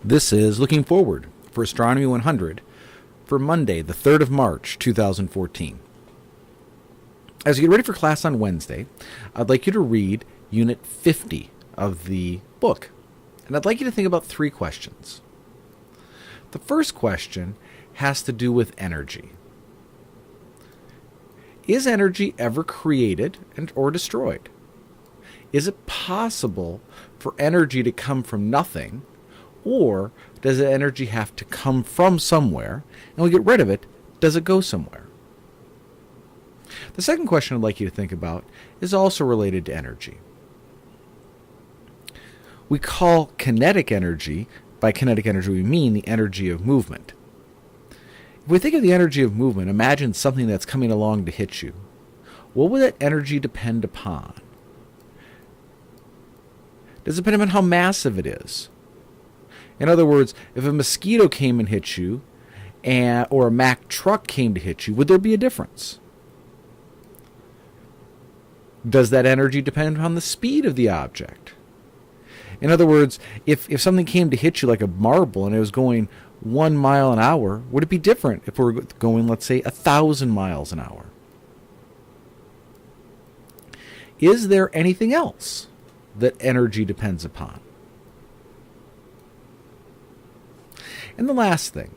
This is Looking Forward for Astronomy 100 for Monday, the 3rd of March, 2014. As you get ready for class on Wednesday, I'd like you to read Unit 50 of the book, and I'd like you to think about 3 questions. The first question has to do with energy. Is energy ever created or destroyed? Is it possible for energy to come from nothing, or does the energy have to come from somewhere, and we get rid of it, does it go somewhere? The second question I'd like you to think about is also related to energy. We call kinetic energy, by kinetic energy we mean the energy of movement. If we think of the energy of movement, imagine something that's coming along to hit you. What would that energy depend upon? Does it depend on how massive it is? In other words, if a mosquito came and hit you, or a Mack truck came to hit you, would there be a difference? Does that energy depend on the speed of the object? In other words, if something came to hit you like a marble and it was going 1 mile an hour, would it be different if we were going, let's say, 1,000 miles an hour? Is there anything else that energy depends upon? And the last thing,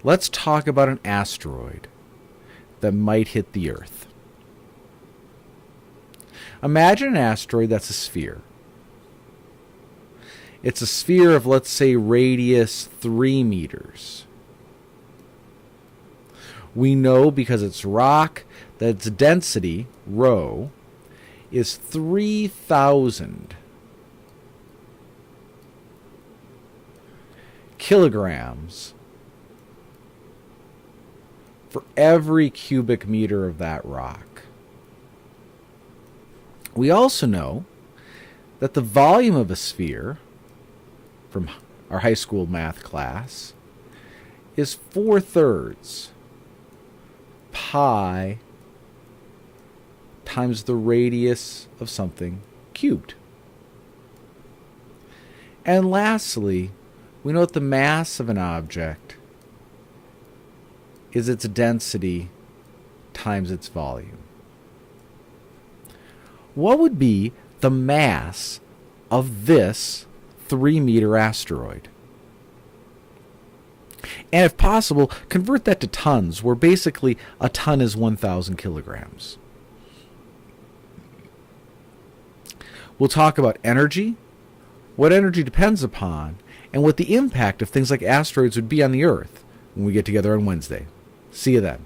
let's talk about an asteroid that might hit the Earth. Imagine an asteroid that's a sphere. It's a sphere of, let's say, radius 3 meters. We know because it's rock that its density, rho, is 3,000 kilograms for every cubic meter of that rock. We also know that the volume of a sphere, from our high school math class, is 4/3 pi times the radius of something cubed. And lastly, we know that the mass of an object is its density times its volume. What would be the mass of this 3-meter asteroid? And if possible, convert that to tons, where basically a ton is 1,000 kilograms. We'll talk about energy, what energy depends upon, and what the impact of things like asteroids would be on the Earth when we get together on Wednesday. See you then.